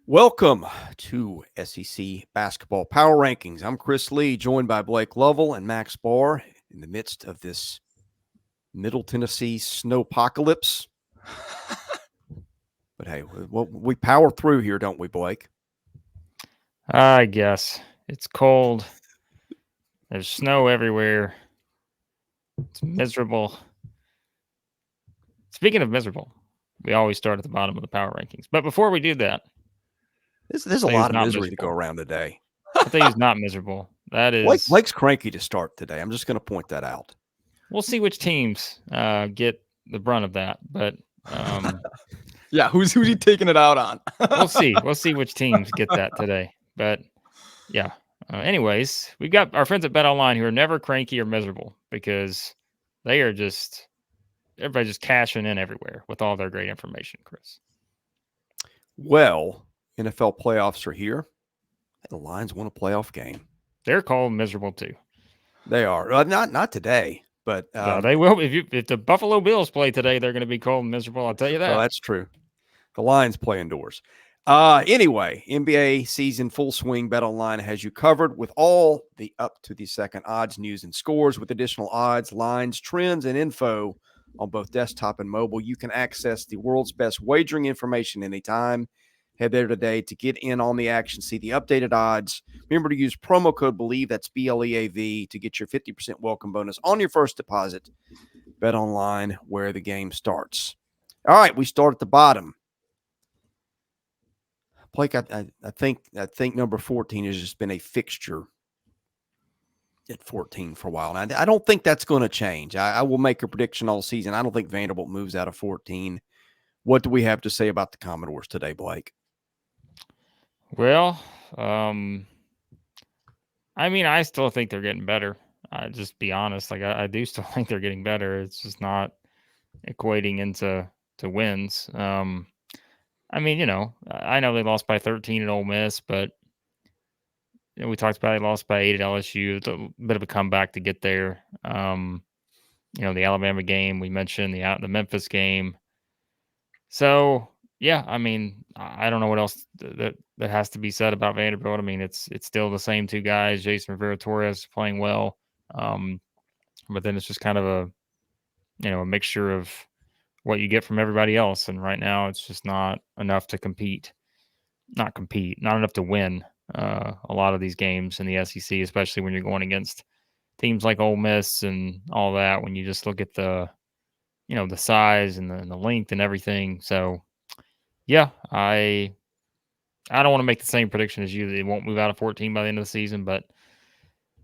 Welcome to SEC Basketball Power Rankings. I'm Chris Lee, joined by Blake Lovell and Max Barr in the midst of this Middle Tennessee snowpocalypse. But hey, we power through here, don't we, Blake? I guess. It's cold. There's snow everywhere. It's miserable. Speaking of miserable, we always start at the bottom of the power rankings. But before we do that, there's a lot of misery to go around today. I'll tell you who's not miserable. That is... Blake's cranky to start today. I'm just going to point that out. We'll see which teams get the brunt of that. But yeah, who's he taking it out on? We'll see. We'll see which teams get that today. But yeah. Anyways, we've got our friends at BetOnline who are never cranky or miserable because they are just... Everybody's just cashing in everywhere with all their great information, Chris. Well, NFL playoffs are here. The Lions won a playoff game. They're cold and miserable too. They are. Not today, but they will. If the Buffalo Bills play today, they're going to be cold and miserable. I'll tell you that. Well, that's true. The Lions play indoors. Anyway, NBA season full swing. BetOnline has you covered with all the up-to-the-second odds, news, and scores with additional odds, lines, trends, and info on both desktop and mobile. You can access the world's best wagering information anytime. Head there today to get in on the action. See the updated odds. Remember to use promo code BELIEVE, that's BLEAV, to get your 50% welcome bonus on your first deposit. BetOnline, where the game starts. All right, we start at the bottom. Blake, I think number 14 has just been a fixture at 14 for a while. And I don't think that's going to change. I will make a prediction all season. I don't think Vanderbilt moves out of 14. What do we have to say about the Commodores today, Blake? Well, I still think they're getting better. Just be honest. I do still think they're getting better. It's just not equating into wins. I know they lost by 13 at Ole Miss, but we talked about they lost by 8 at LSU. It's a bit of a comeback to get there. The Alabama game we mentioned, the Memphis game. So yeah, I don't know what else that has to be said about Vanderbilt. It's still the same two guys. Jason Rivera-Torres playing well, but then it's just kind of a mixture of what you get from everybody else. And right now, it's just not enough to not enough to win a lot of these games in the SEC, especially when you're going against teams like Ole Miss and all that. When you just look at the size and the length and everything. So yeah, I don't want to make the same prediction as you. They won't move out of 14 by the end of the season, but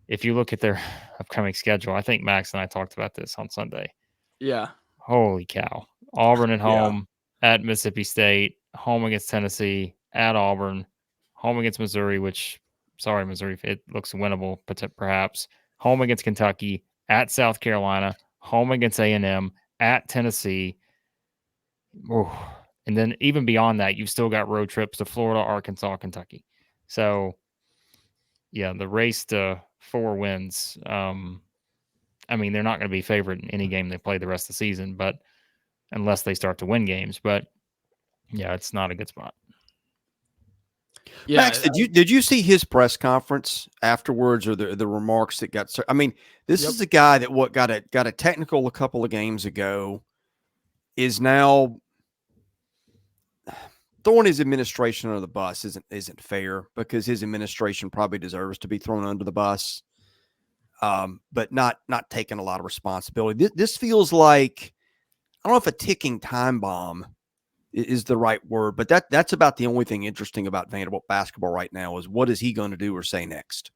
if you look at their upcoming schedule, I think Max and I talked about this on Sunday. Yeah. Holy cow. Auburn at home, at Mississippi State, home against Tennessee, at Auburn, home against Missouri, Missouri, it looks winnable, perhaps. Home against Kentucky, at South Carolina, home against A&M, at Tennessee. Ooh. And then even beyond that, you've still got road trips to Florida, Arkansas, Kentucky. So, yeah, the race to 4 wins. They're not going to be favored in any game they play the rest of the season, but unless they start to win games. But yeah, it's not a good spot. Yeah, Max, did you see his press conference afterwards, or the remarks that got? This is a guy that got a technical a couple of games ago, is now throwing his administration under the bus. Isn't fair, because his administration probably deserves to be thrown under the bus. But not taking a lot of responsibility. This feels like, I don't know if a ticking time bomb is the right word, but that's about the only thing interesting about Vanderbilt basketball right now is what is he going to do or say next?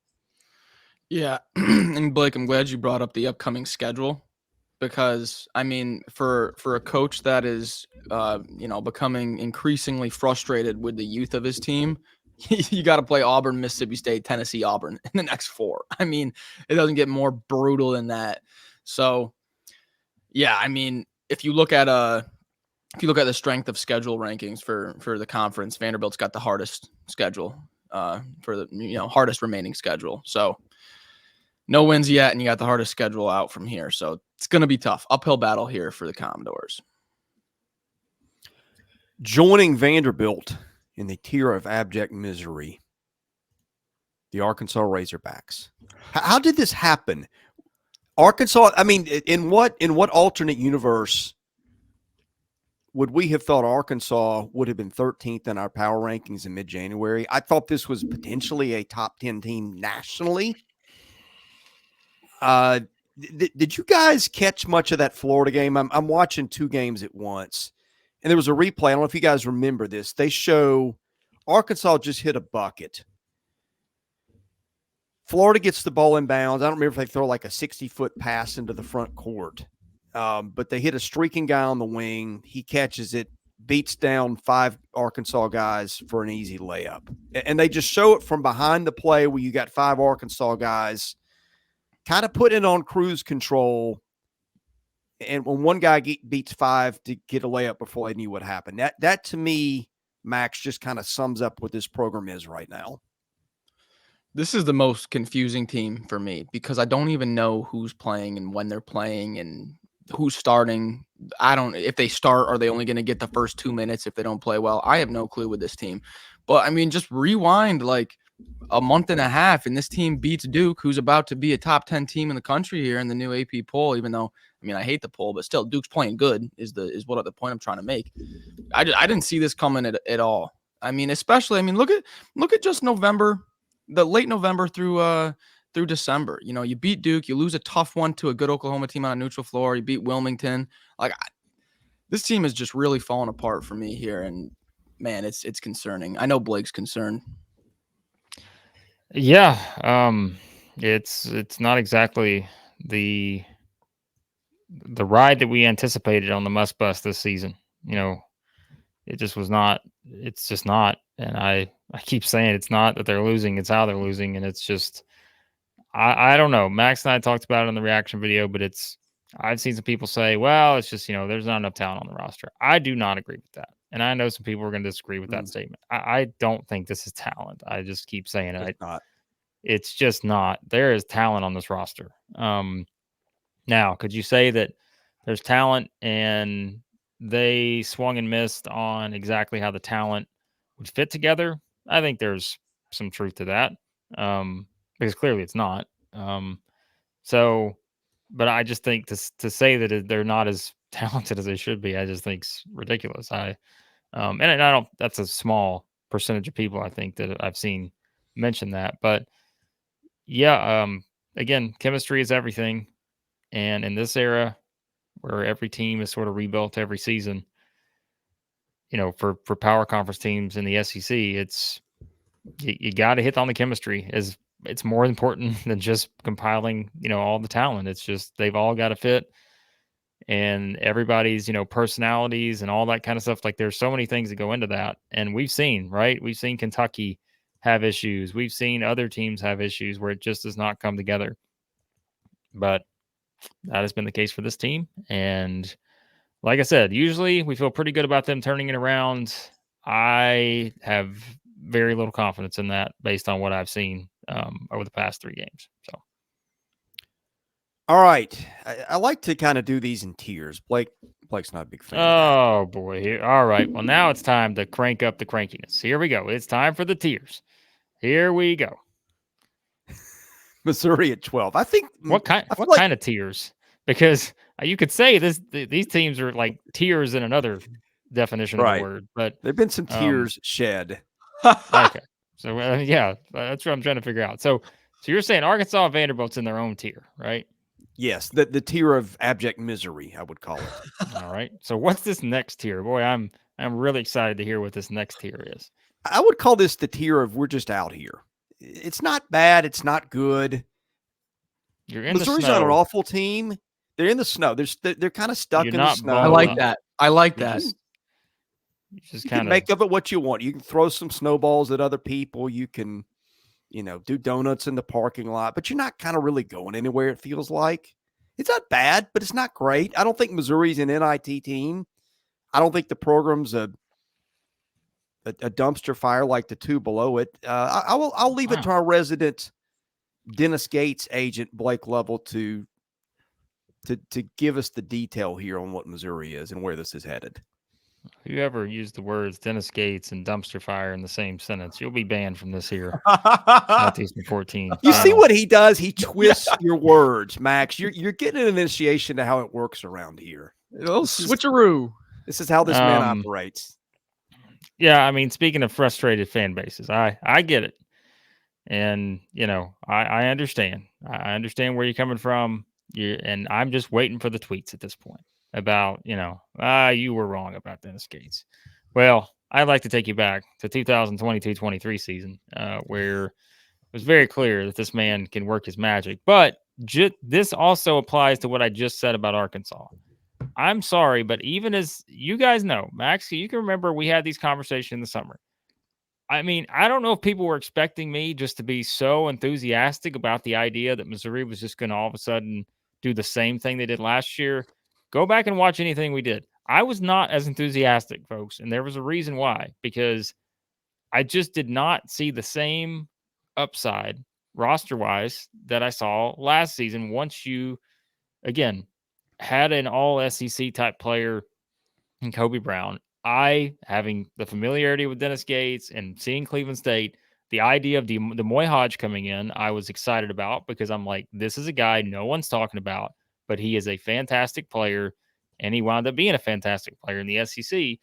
Yeah, and Blake, I'm glad you brought up the upcoming schedule, because for a coach that is becoming increasingly frustrated with the youth of his team, you got to play Auburn, Mississippi State, Tennessee, Auburn in the next 4. It doesn't get more brutal than that. So, yeah, if you look at the strength of schedule rankings for the conference, Vanderbilt's got the hardest schedule, for the hardest remaining schedule. So, no wins yet, and you got the hardest schedule out from here. So it's going to be tough. Uphill battle here for the Commodores. Joining Vanderbilt in the tier of abject misery, the Arkansas Razorbacks. How did this happen? Arkansas, I mean, in what alternate universe would we have thought Arkansas would have been 13th in our power rankings in mid-January? I thought this was potentially a top 10 team nationally. Did you guys catch much of that Florida game? I'm watching two games at once, and there was a replay. I don't know if you guys remember this. They show Arkansas just hit a bucket. Florida gets the ball in bounds. I don't remember if they throw like a 60-foot pass into the front court. But they hit a streaking guy on the wing. He catches it, beats down 5 Arkansas guys for an easy layup. And they just show it from behind the play where you got 5 Arkansas guys kind of putting it on cruise control. And when one guy beats 5 to get a layup before they knew what happened, that to me, Max, just kind of sums up what this program is right now. This is the most confusing team for me because I don't even know who's playing and when they're playing and who's starting. If they start, are they only going to get the first 2 minutes if they don't play well? I have no clue with this team. But I mean, just rewind like a month and a half and this team beats Duke, who's about to be a top 10 team in the country here in the new AP poll, even though, I mean, I hate the poll, but still Duke's playing good is what the point I'm trying to make. I didn't see this coming at all. I mean, especially, look at just November, the late November through December. You know, you beat Duke, you lose a tough one to a good Oklahoma team on a neutral floor. You beat Wilmington. This team is just really falling apart for me here, and man, it's concerning. I know Blake's concerned. Yeah, it's not exactly the ride that we anticipated on the Must Bus this season. You know, it just was not. It's just not. And I keep saying it's not that they're losing, it's how they're losing. And it's just, I don't know. Max and I talked about it in the reaction video, but I've seen some people say, well, it's just, there's not enough talent on the roster. I do not agree with that. And I know some people are going to disagree with that statement. I don't think this is talent. I just keep saying it. It's just not. There is talent on this roster. Now, could you say that there's talent and they swung and missed on exactly how the talent would fit together? I think there's some truth to that, because clearly it's not. But I just think to say that they're not as talented as they should be, I just think's ridiculous. And I don't. That's a small percentage of people I think that I've seen mention that, but yeah. Again, chemistry is everything, and in this era where every team is sort of rebuilt every season, for power conference teams in the SEC, it's you got to hit on the chemistry. It's more important than just compiling, all the talent. It's just they've all got to fit, and everybody's, personalities and all that kind of stuff. Like there's so many things that go into that, and we've seen Kentucky have issues. We've seen other teams have issues where it just does not come together. But that has been the case for this team, and like I said, usually we feel pretty good about them turning it around. I have very little confidence in that based on what I've seen over the past 3 games. So, all right, I like to kind of do these in tiers. Blake's not a big fan. Oh boy! All right. Well, now it's time to crank up the crankiness. Here we go. It's time for the tiers. Here we go. Missouri at 12. I think what kind of tiers? Because you could say these teams are like tiers in another definition of the word, but there've been some tears shed. Okay, so yeah, that's what I'm trying to figure out. So you're saying Arkansas and Vanderbilt's in their own tier, right? Yes, the tier of abject misery, I would call it. All right. So what's this next tier? Boy, I'm really excited to hear what this next tier is. I would call this the tier of we're just out here. It's not bad. It's not good. Missouri's not an awful team. They're in the snow. They're kind of stuck in the snow. I like that. You just can make of it what you want. You can throw some snowballs at other people. You can, do donuts in the parking lot, but you're not kind of really going anywhere, it feels like. It's not bad, but it's not great. I don't think Missouri's an NIT team. I don't think the program's a dumpster fire like the 2 below it. I'll leave it to our resident Dennis Gates agent, Blake Lovell, to give us the detail here on what Missouri is and where this is headed. Whoever used the words Dennis Gates and dumpster fire in the same sentence, you'll be banned from this here Southeastern 14 You see channel. what he does? He twists your words, Max. You're getting an initiation to how it works around here. A little switcheroo. This is how this man operates. Yeah, I mean, speaking of frustrated fan bases, I get it. And, you know, I understand. I understand where you're coming from. And I'm just waiting for the tweets at this point about, you know, you were wrong about Dennis Gates. Well, I'd like to take you back to 2022-23 season, where it was very clear that this man can work his magic. But this also applies to what I just said about Arkansas. I'm sorry, but even as you guys know, Max, you can remember we had these conversations in the summer. I mean, I don't know if people were expecting me just to be so enthusiastic about the idea that Missouri was just going to all of a sudden do the same thing they did last year. Go back and watch anything we did. I was not as enthusiastic, folks, and there was a reason why, because I just did not see the same upside roster-wise that I saw last season once you, again, had an all SEC type player in Kobe Brown. Having the familiarity with Dennis Gates and seeing Cleveland State, the idea of the Moy Hodge coming in, I was excited about because I'm like, this is a guy no one's talking about, but he is a fantastic player, and he wound up being a fantastic player in the SEC.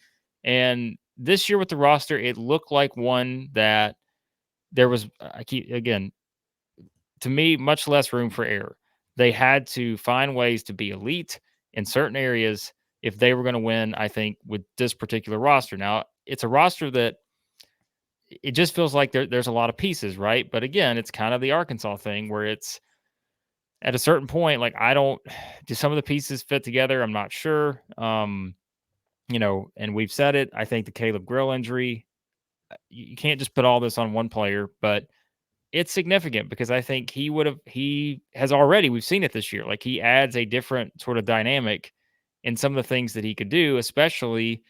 And this year with the roster, it looked like one that there was, to me, much less room for error. They had to find ways to be elite in certain areas if they were going to win, I think, with this particular roster. Now, it's a roster that it just feels like there's a lot of pieces, right? But again, it's kind of the Arkansas thing where it's at a certain point, like, do some of the pieces fit together? I'm not sure. And we've said it. I think the Caleb Grill injury, you can't just put all this on one player, but it's significant because I think we've seen it this year. Like, he adds a different sort of dynamic in some of the things that he could do, especially,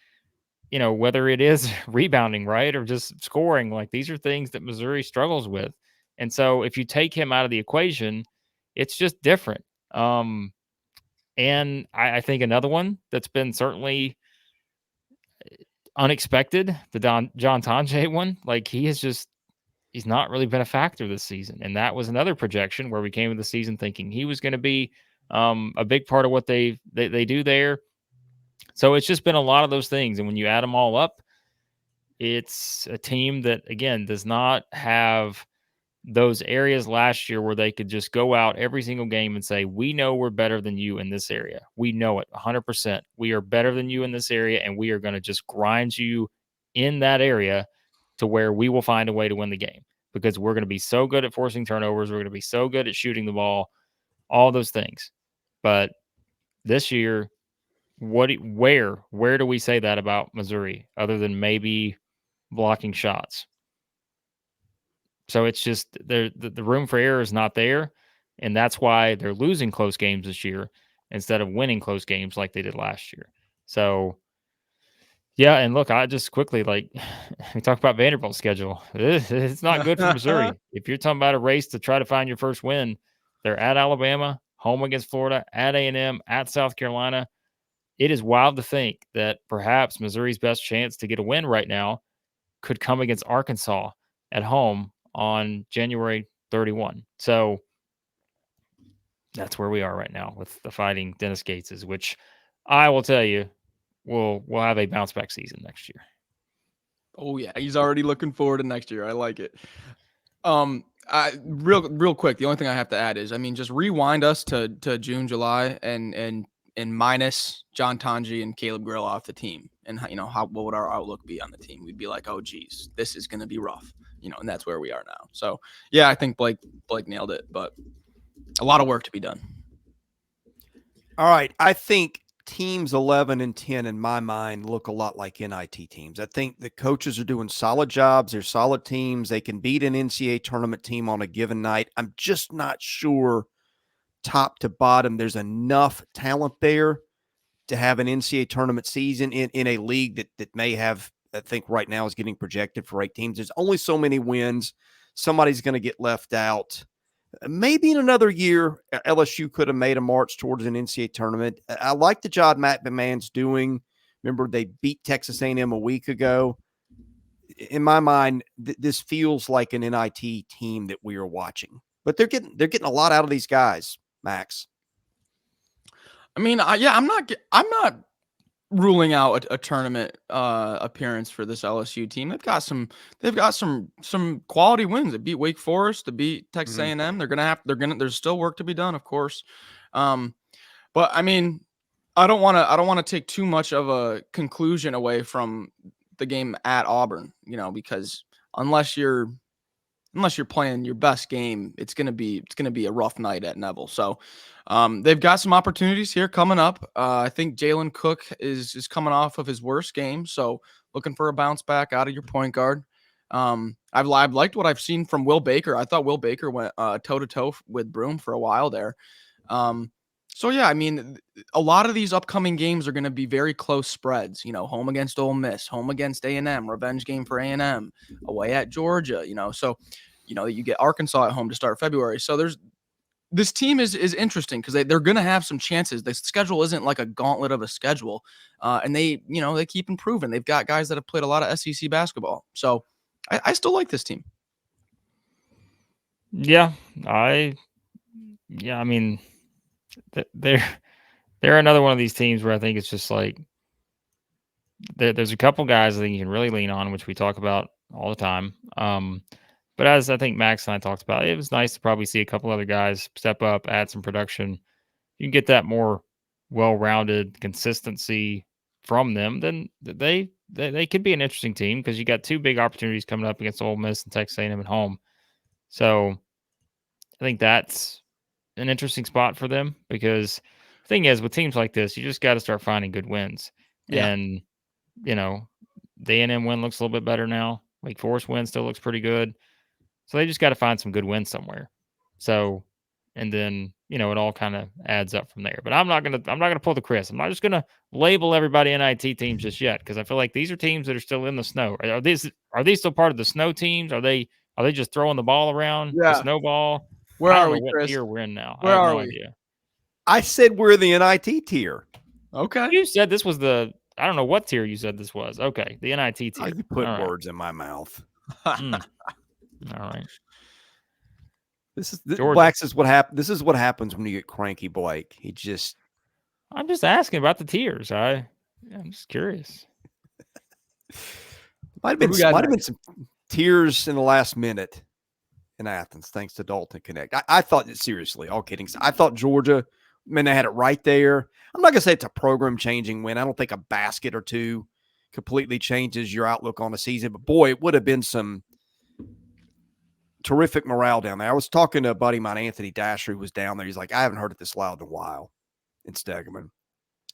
whether it is rebounding, right, or just scoring. Like, these are things that Missouri struggles with. And so if you take him out of the equation, it's just different. And I think another one that's been certainly unexpected, the John Tonje one, like, he's not really been a factor this season. And that was another projection where we came into the season thinking he was going to be a big part of what they do there. So it's just been a lot of those things. And when you add them all up, it's a team that, again, does not have those areas last year where they could just go out every single game and say, we know we're better than you in this area. We know it 100%. We are better than you in this area, and we are going to just grind you in that area to where we will find a way to win the game because we're going to be so good at forcing turnovers. We're going to be so good at shooting the ball, all those things. But this year, where do we say that about Missouri other than maybe blocking shots? So it's just the room for error is not there, and that's why they're losing close games this year instead of winning close games like they did last year. So, yeah, and look, I just quickly, like, we talk about Vanderbilt's schedule. It's not good for Missouri. If you're talking about a race to try to find your first win, they're at Alabama, home against Florida, at A&M, at South Carolina. It is wild to think that perhaps Missouri's best chance to get a win right now could come against Arkansas at home on January 31. So that's where we are right now with the Fighting Dennis Gateses, which I will tell you, we'll have a bounce back season next year. Oh yeah, he's already looking forward to next year. I like it. Real quick, the only thing I have to add is, I mean, just rewind us to June, July, and minus John Tonje and Caleb Grill off the team, and what would our outlook be on the team? We'd be like, oh geez, this is going to be rough, and that's where we are now. So yeah, I think Blake nailed it, but a lot of work to be done. All right, I think teams 11 and 10 in my mind look a lot like NIT teams. I think the coaches are doing solid jobs. They're solid teams. They can beat an NCAA tournament team on a given night. I'm just not sure top to bottom there's enough talent there to have an NCAA tournament season in a league that may have, I think right now is getting projected for 8 teams. There's only so many wins. Somebody's going to get left out. Maybe in another year, LSU could have made a march towards an NCAA tournament. I like the job Matt McMahon's doing Remember, they beat Texas A&M a week ago. In my mind, this feels like an NIT team that we are watching. But they're getting a lot out of these guys, Max. I mean, I'm not ruling out a tournament appearance for this LSU team. They've got some quality wins. They beat Wake Forest, they beat Texas A&M. There's still work to be done, of course. But I mean, I don't want to take too much of a conclusion away from the game at Auburn, because unless you're playing your best game, it's gonna be a rough night at Neville. So they've got some opportunities here coming up. I think Jalen Cook is coming off of his worst game, so looking for a bounce back out of your point guard. I've liked what I've seen from Will Baker. I thought Will Baker went toe to toe with Broom for a while there. So yeah, I mean, a lot of these upcoming games are going to be very close spreads. Home against Ole Miss, home against A&M, revenge game for A&M, away at Georgia. So you get Arkansas at home to start February. So this team is interesting because they're going to have some chances. The schedule isn't like a gauntlet of a schedule, and they keep improving. They've got guys that have played a lot of SEC basketball. So I still like this team. Yeah, I mean, they're another one of these teams where I think it's just like there's a couple guys I think you can really lean on, which we talk about all the time. But as I think Max and I talked about, it was nice to probably see a couple other guys step up, add some production. You can get that more well-rounded consistency from them. Then they could be an interesting team because you got two big opportunities coming up against Ole Miss and Texas A&M at home. So I think that's an interesting spot for them because the thing is with teams like this, you just got to start finding good wins. Yeah. And, the A&M win looks a little bit better now. Wake Forest win still looks pretty good. So they just got to find some good wins somewhere. So, and then, it all kind of adds up from there. But I'm not going to pull the Chris. I'm not just going to label everybody NIT teams just yet because I feel like these are teams that are still in the snow. Are these still part of the snow teams? Are they just throwing the ball around? Yeah. The snowball? Where I are don't we, know what Chris? tier we're in now. Where I have are no we? idea. I said we're the NIT tier. Okay. You said this was I don't know what tier you said this was. Okay. The NIT tier. Oh, you put All right. words in my mouth. All right. Blacks is what happens. This is what happens when you get cranky, Blake. I'm just asking about the tiers. I'm just curious. Might have been some tears in the last minute in Athens, thanks to Dalton Connect. I thought, seriously, all kidding aside, I thought Georgia, they had it right there. I'm not going to say it's a program-changing win. I don't think a basket or two completely changes your outlook on the season. But, boy, it would have been some terrific morale down there. I was talking to a buddy of mine, Anthony Dasher, who was down there. He's like, I haven't heard it this loud in a while in Stegeman.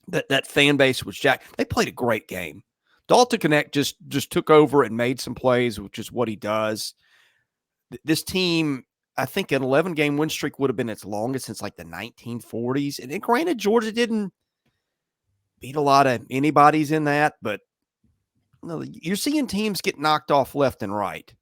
That fan base was jacked. They played a great game. Dalton Connect just took over and made some plays, which is what he does. This team, I think an 11-game win streak would have been its longest since like the 1940s. And granted, Georgia didn't beat a lot of anybody's in that, but you're seeing teams get knocked off left and right.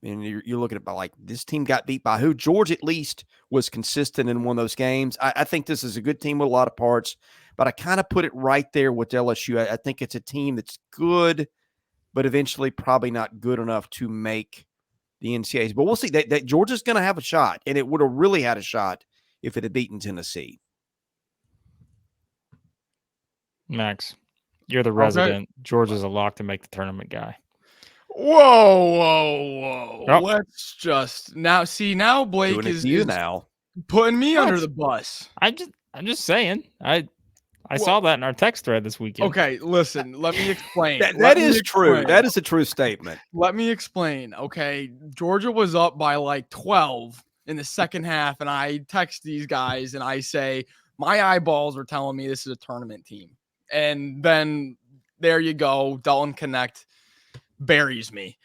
And you're looking at like this team got beat by who? Georgia at least was consistent in one of those games. I think this is a good team with a lot of parts, but I kind of put it right there with LSU. I think it's a team that's good, but eventually probably not good enough to make the NCAAs. But we'll see. That Georgia's going to have a shot, and it would have really had a shot if it had beaten Tennessee. Max, you're the resident. Okay. Georgia's a lock to make the tournament guy. Whoa. Oh. Let's just now Blake is now putting me under the bus. I'm just saying. I saw that in our text thread this weekend. Okay, listen, let me explain. That is true. That is a true statement. Let me explain. Okay, Georgia was up by like 12 in the second half, and I text these guys and I say, my eyeballs are telling me this is a tournament team. And then there you go, Dalton Connect buries me.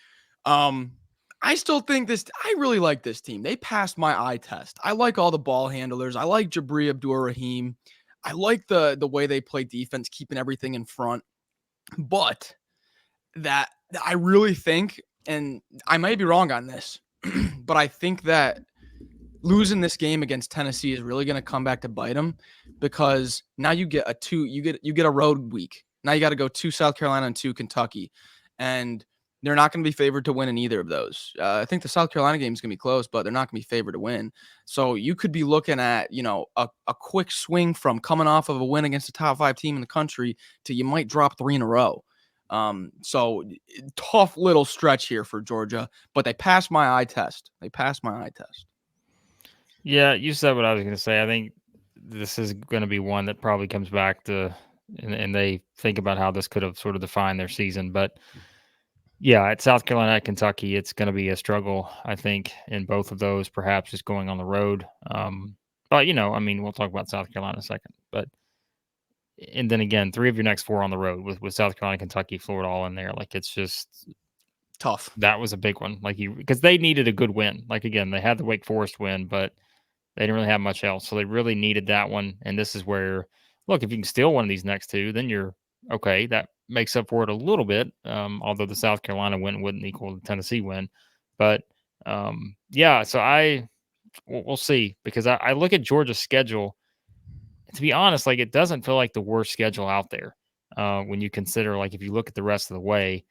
I still think I really like this team. They passed my eye test. I like all the ball handlers. I like Jabri Abdur-Rahim. I like the way they play defense, keeping everything in front. But that I really think, and I might be wrong on this, but I think that losing this game against Tennessee is really going to come back to bite them, because now you get a road week. Now you got to go to South Carolina and to Kentucky, and they're not going to be favored to win in either of those. I think the South Carolina game is going to be close, but they're not going to be favored to win. So you could be looking at, a quick swing from coming off of a win against a top 5 team in the country to you might drop 3 in a row. So tough little stretch here for Georgia, but they passed my eye test. Yeah, you said what I was going to say. I think this is going to be one that probably comes back to, and they think about how this could have sort of defined their season. But yeah, at South Carolina, at Kentucky, it's going to be a struggle, I think, in both of those, perhaps just going on the road. But, we'll talk about South Carolina in a second. But, and then again, 3 of your next 4 on the road with South Carolina, Kentucky, Florida all in there. Like, it's just tough. That was a big one. Because they needed a good win. Like, again, they had the Wake Forest win, but they didn't really have much else. So they really needed that one. And this is where, look, if you can steal one of these next 2, then you're okay. That makes up for it a little bit. Although the South Carolina win wouldn't equal the Tennessee win. But yeah, so we'll see. Because I look at Georgia's schedule. To be honest, like, it doesn't feel like the worst schedule out there. When you consider, like, if you look at the rest of the way,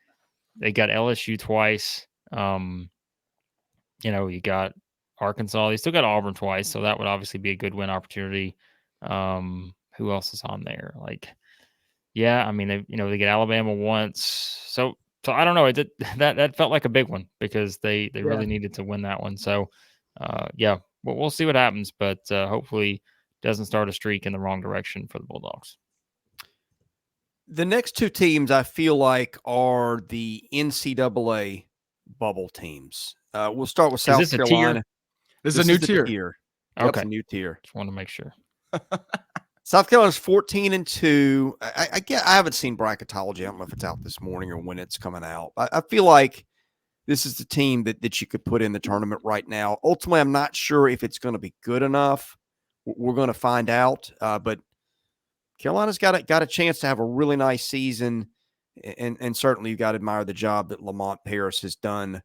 they got LSU twice. You got Arkansas. They still got Auburn twice, so that would obviously be a good win opportunity. Who else is on there? Like, yeah, I mean, they get Alabama once. So I don't know. That felt like a big one because they really needed to win that one. So yeah, we'll see what happens, but hopefully doesn't start a streak in the wrong direction for the Bulldogs. The next 2 teams I feel like are the NCAA bubble teams. We'll start with South Carolina. This is a new tier. Okay, it's a new tier. Just want to make sure. South Carolina's 14-2. I haven't seen bracketology. I don't know if it's out this morning or when it's coming out. I feel like this is the team that you could put in the tournament right now. Ultimately, I'm not sure if it's going to be good enough. We're going to find out. But Carolina's got a chance to have a really nice season, and certainly you've got to admire the job that Lamont Paris has done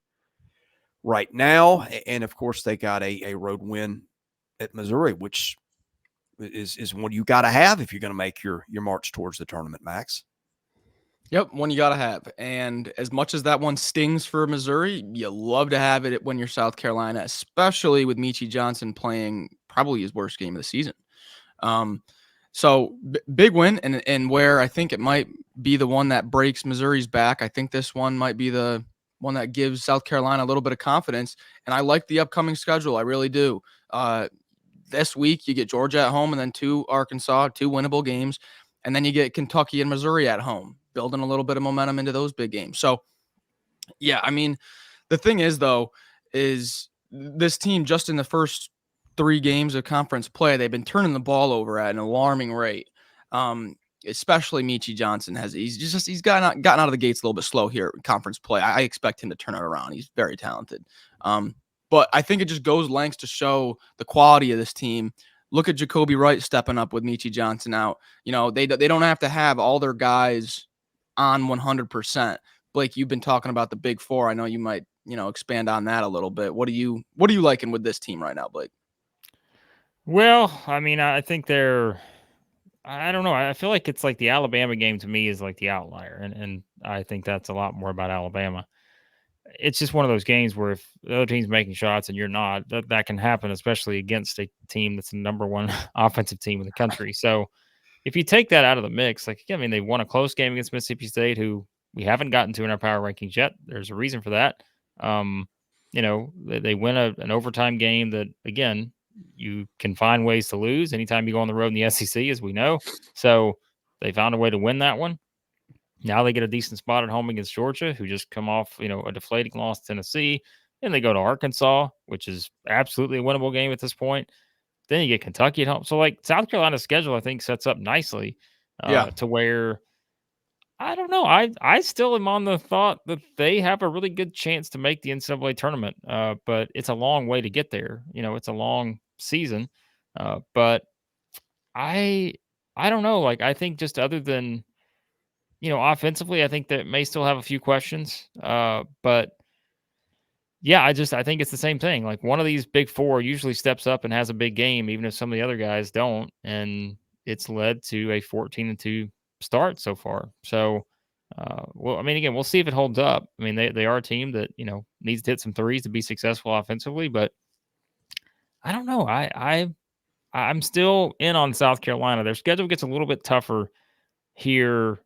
right now. And of course, they got a road win at Missouri, which is one you got to have if you're going to make your march towards the tournament, Max. Yep, one you got to have. And as much as that one stings for Missouri, you love to have it when you're South Carolina, especially with Michi Johnson playing probably his worst game of the season. So big win, and where I think it might be the one that breaks Missouri's back. I think this one might be the one that gives South Carolina a little bit of confidence. And I like the upcoming schedule. I really do. This week you get Georgia at home, and then 2 Arkansas, 2 winnable games. And then you get Kentucky and Missouri at home, building a little bit of momentum into those big games. So, yeah, I mean, the thing is, though, is this team just in the first 3 games of conference play, they've been turning the ball over at an alarming rate. Especially Michi Johnson he's gotten out of the gates a little bit slow here in conference play. I expect him to turn it around. He's very talented. But I think it just goes lengths to show the quality of this team. Look at Jacoby Wright stepping up with Michi Johnson out. They don't have to have all their guys on 100%. Blake, you've been talking about the Big Four. I know you might, expand on that a little bit. What are you liking with this team right now, Blake? Well, I mean, I think I don't know. I feel like it's like the Alabama game to me is like the outlier. And I think that's a lot more about Alabama. It's just one of those games where if the other team's making shots and you're not, that can happen, especially against a team that's the number 1 offensive team in the country. So if you take that out of the mix, they won a close game against Mississippi State, who we haven't gotten to in our power rankings yet. There's a reason for that. They win an overtime game that, again, you can find ways to lose anytime you go on the road in the SEC, as we know. So they found a way to win that one. Now they get a decent spot at home against Georgia, who just come off, a deflating loss to Tennessee. Then they go to Arkansas, which is absolutely a winnable game at this point. Then you get Kentucky at home. So, South Carolina's schedule, I think, sets up nicely to where, I don't know. I still am on the thought that they have a really good chance to make the NCAA tournament. But it's a long way to get there. It's a long season. But I don't know. I think just other than, offensively, I think that may still have a few questions. But yeah, I think it's the same thing. One of these Big Four usually steps up and has a big game, even if some of the other guys don't. And it's led to a 14-2 start so far. So, well, I mean, again, we'll see if it holds up. I mean, they are a team that, needs to hit some threes to be successful offensively, but I don't know. I'm still in on South Carolina. Their schedule gets a little bit tougher here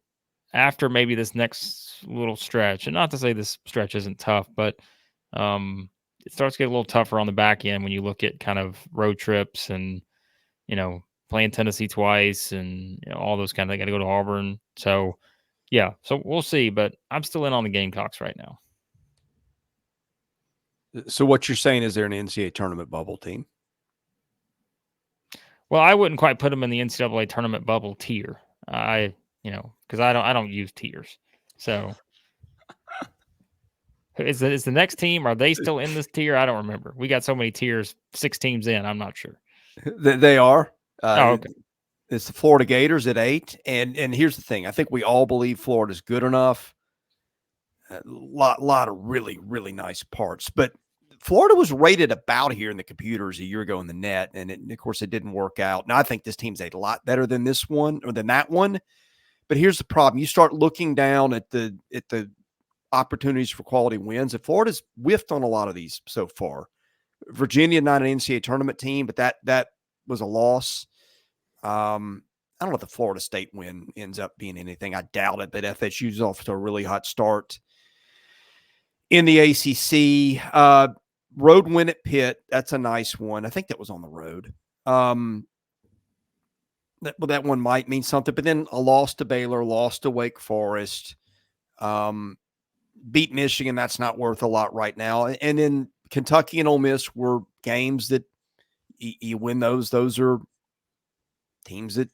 after maybe this next little stretch. And not to say this stretch isn't tough, but it starts to get a little tougher on the back end when you look at kind of road trips and, playing Tennessee twice and all those kind of, they got to go to Auburn. So, yeah, so we'll see, but I'm still in on the Gamecocks right now. So what you're saying is they're an NCAA tournament bubble team? Well, I wouldn't quite put them in the NCAA tournament bubble tier. Because I don't use tiers. So is the next team, are they still in this tier? I don't remember. We got so many tiers, 6 teams in. I'm not sure. They are. Okay. It's the Florida Gators at 8. And here's the thing. I think we all believe Florida's good enough. A lot of really, really nice parts. But Florida was rated about here in the computers a year ago in the net. And of course, it didn't work out. Now, I think this team's a lot better than this one or than that one. But here's the problem. You start looking down at the opportunities for quality wins. And Florida's whiffed on a lot of these so far. Virginia, not an NCAA tournament team, but that was a loss. I don't know if the Florida State win ends up being anything. I doubt it, but FSU's off to a really hot start in the ACC. Road win at Pitt. That's a nice one. I think that was on the road. That one might mean something, but then a loss to Baylor, loss to Wake Forest, beat Michigan. That's not worth a lot right now. And then Kentucky and Ole Miss were games that you win those. Those are teams that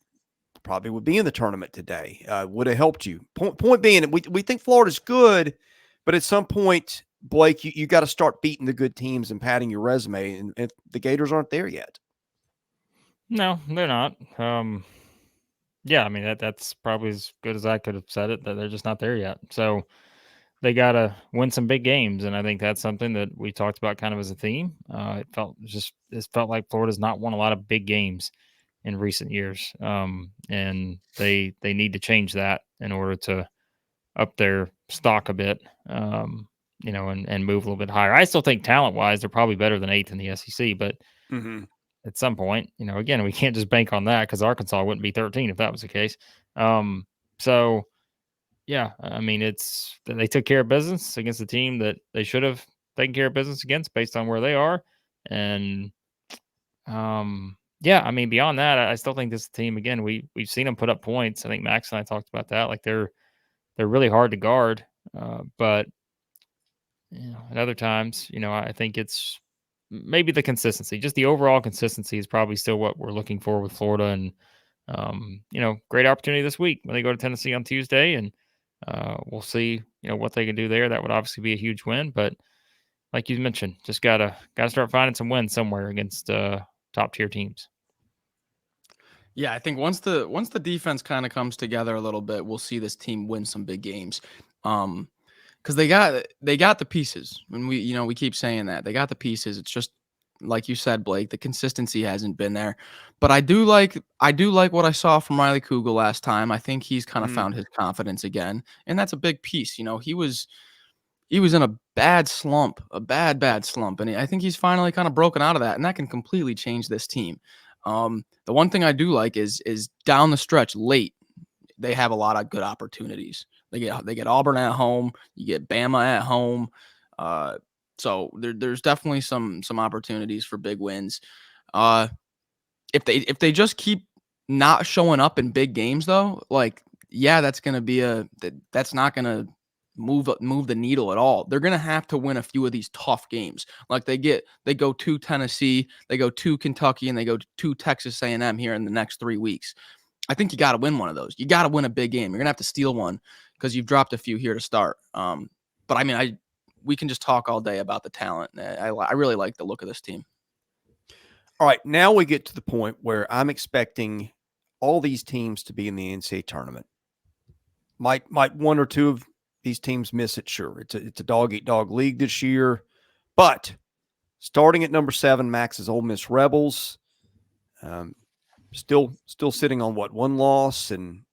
probably would be in the tournament today. Would have helped you. Point being, we think Florida's good, but at some point, Blake, you got to start beating the good teams and padding your resume, and the Gators aren't there yet. No, they're not. Yeah, I mean, that's probably as good as I could have said it, that they're just not there yet. So they got to win some big games. And I think that's something that we talked about kind of as a theme. It felt like Florida's not won a lot of big games in recent years. And they need to change that in order to up their stock a bit, and move a little bit higher. I still think talent wise, they're probably better than 8th in the SEC, but at some point, again, we can't just bank on that because Arkansas wouldn't be 13 if that was the case. So yeah, I mean, they took care of business against the team that they should have taken care of business against based on where they are. And yeah, I mean, beyond that, I still think this team, again, we've seen them put up points. I think Max and I talked about that. Like they're really hard to guard. But at other times, I think it's maybe the consistency, just the overall consistency is probably still what we're looking for with Florida. And, great opportunity this week when they go to Tennessee on Tuesday, and we'll see, what they can do there. That would obviously be a huge win, but like you mentioned, just gotta start finding some wins somewhere against top tier teams. Yeah, I think once the defense kind of comes together a little bit, we'll see this team win some big games. Because they got the pieces. When we keep saying that they got the pieces. It's just like you said, Blake, the consistency hasn't been there. But I do like what I saw from Riley Kugel last time. I think he's kind of found his confidence again, and that's a big piece. He was in a bad slump, a bad slump, and I think he's finally kind of broken out of that, and that can completely change this team. The one thing I do like is down the stretch late, they have a lot of good opportunities. They get Auburn at home, you get Bama at home. So there's definitely some opportunities for big wins. If they just keep not showing up in big games though, that's not gonna move the needle at all. They're gonna have to win a few of these tough games. Like they go to Tennessee, they go to Kentucky, and they go to Texas A&M here in the next 3 weeks. I think you got to win one of those. You got to win a big game. You're gonna have to steal one because you've dropped a few here to start. But I mean, we can just talk all day about the talent. I really like the look of this team. All right, now we get to the point where I'm expecting all these teams to be in the NCAA tournament. Might one or two of these teams miss it? Sure, it's a dog-eat-dog league this year, but starting at number 7, Max's Ole Miss Rebels. Still sitting on one loss, and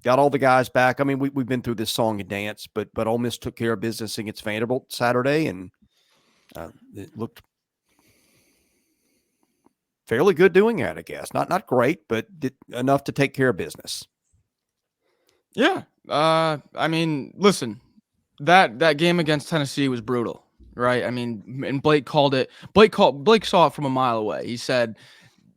got all the guys back. I mean, we've been through this song and dance, but Ole Miss took care of business against Vanderbilt Saturday, and it looked fairly good doing that, I guess. Not great, but enough to take care of business. Yeah. I mean, listen, that game against Tennessee was brutal, right? I mean, and Blake called it. Blake saw it from a mile away. He said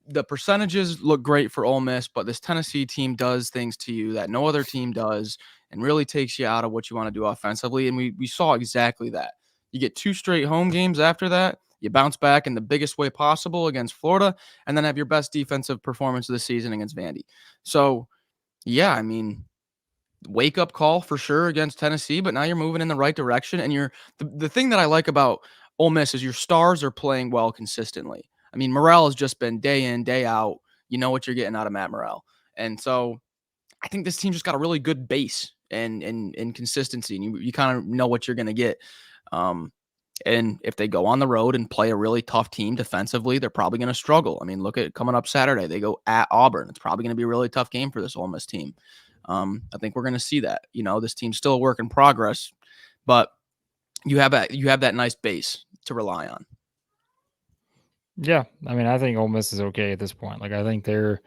the percentages look great for Ole Miss, but this Tennessee team does things to you that no other team does and really takes you out of what you want to do offensively. And we saw exactly that. You get 2 straight home games after that. You bounce back in the biggest way possible against Florida, and then have your best defensive performance of the season against Vandy. So, yeah, I mean, wake up call for sure against Tennessee, but now you're moving in the right direction. And the thing that I like about Ole Miss is your stars are playing well consistently. I mean, Morrell has just been day in, day out. You know what you're getting out of Matt Morrell. And so I think this team just got a really good base and consistency, and you kind of know what you're going to get. And if they go on the road and play a really tough team defensively, they're probably going to struggle. I mean, look at coming up Saturday. They go at Auburn. It's probably going to be a really tough game for this Ole Miss team. I think we're going to see that. You know, this team's still a work in progress, but you have that nice base to rely on. Yeah, I mean, I think Ole Miss is okay at this point. Like, I think they're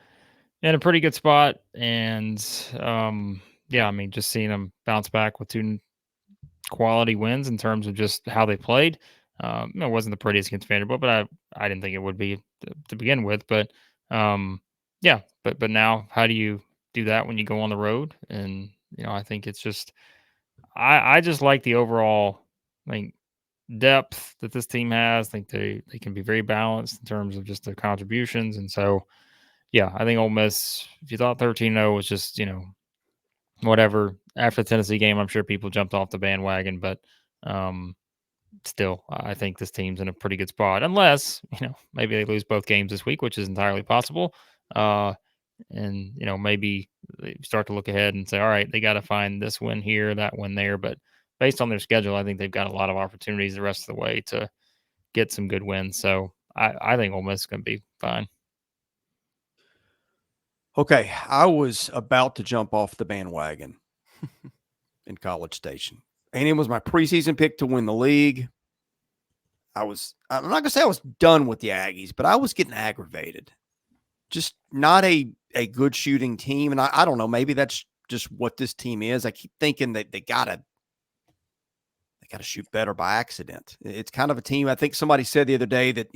in a pretty good spot, and yeah, I mean, just seeing them bounce back with 2 quality wins in terms of just how they played. It wasn't the prettiest against Vanderbilt, but I didn't think it would be to begin with. But yeah, but now, how do you do that when you go on the road? And I think it's just I just like the overall depth that this team has. I think they can be very balanced in terms of just their contributions. And so, yeah, I think Ole Miss, if you thought 13-0 was just, whatever, after the Tennessee game, I'm sure people jumped off the bandwagon, but still, I think this team's in a pretty good spot, unless, maybe they lose both games this week, which is entirely possible. And, maybe they start to look ahead and say, all right, they got to find this win here, that win there. But based on their schedule, I think they've got a lot of opportunities the rest of the way to get some good wins. So I think Ole Miss is going to be fine. Okay, I was about to jump off the bandwagon in College Station. A&M was my preseason pick to win the league. I'm not going to say I was done with the Aggies, but I was getting aggravated. Just not a good shooting team. And I don't know, maybe that's just what this team is. I keep thinking that they gotta shoot better by accident. It's kind of a team. I think somebody said the other day that,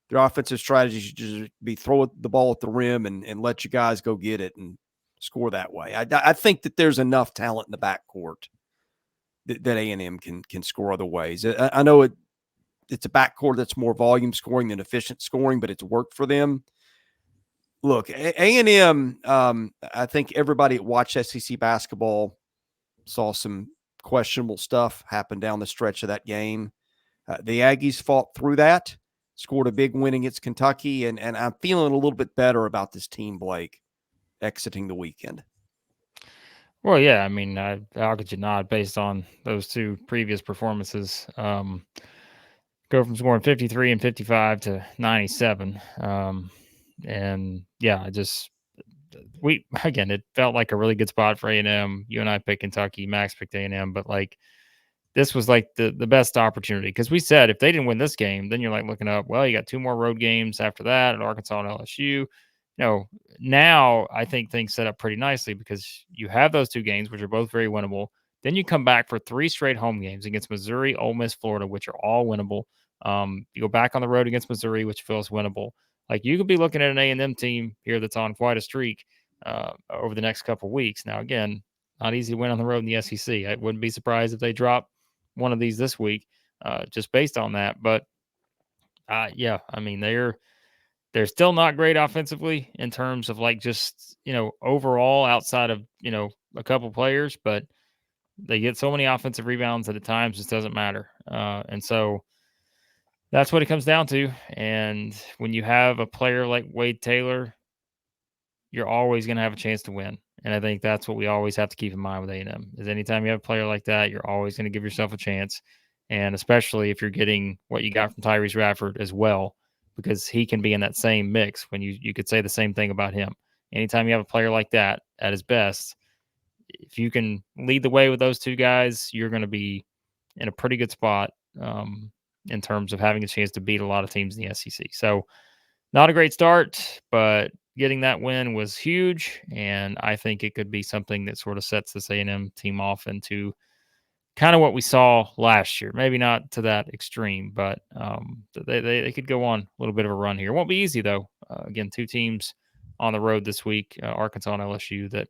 their offensive strategy should just be throw the ball at the rim and let you guys go get it and score that way. I think that there's enough talent in the backcourt that A&M can score other ways. I know it's a backcourt that's more volume scoring than efficient scoring, but it's worked for them. Look, A&M, I think everybody that watched SEC basketball saw some questionable stuff happen down the stretch of that game. The Aggies fought through that, scored a big win against Kentucky, and I'm feeling a little bit better about this team, Blake, exiting the weekend. Well, yeah, I mean, how could you not, based on those 2 previous performances? Go from scoring 53 and 55 to 97. And yeah, it felt like a really good spot for A&M. You and I picked Kentucky, Max picked A&M, but this was the best opportunity, because we said if they didn't win this game, then you're looking up, well, you got 2 more road games after that at Arkansas and LSU. Now I think things set up pretty nicely, because you have those 2 games, which are both very winnable. Then you come back for 3 straight home games against Missouri, Ole Miss, Florida, which are all winnable. You go back on the road against Missouri, which feels winnable. You could be looking at an A&M team here that's on quite a streak over the next couple of weeks. Now, again, not easy to win on the road in the SEC. I wouldn't be surprised if they drop one of these this week, just based on that. But yeah, I mean, they're still not great offensively in terms of just overall, outside of a couple players, but they get so many offensive rebounds that at times just doesn't matter. And so that's what it comes down to. And when you have a player like Wade Taylor, you're always going to have a chance to win. And I think that's what we always have to keep in mind with A&M, is anytime you have a player like that, you're always going to give yourself a chance. And especially if you're getting what you got from Tyrese Radford as well, because he can be in that same mix when you could say the same thing about him. Anytime you have a player like that at his best, if you can lead the way with those two guys, you're going to be in a pretty good spot in terms of having a chance to beat a lot of teams in the SEC. So not a great start, but getting that win was huge, and I think it could be something that sort of sets this A&M team off into kind of what we saw last year. Maybe not to that extreme, but they could go on a little bit of a run here. It won't be easy, though. Again, two teams on the road this week, Arkansas and LSU, that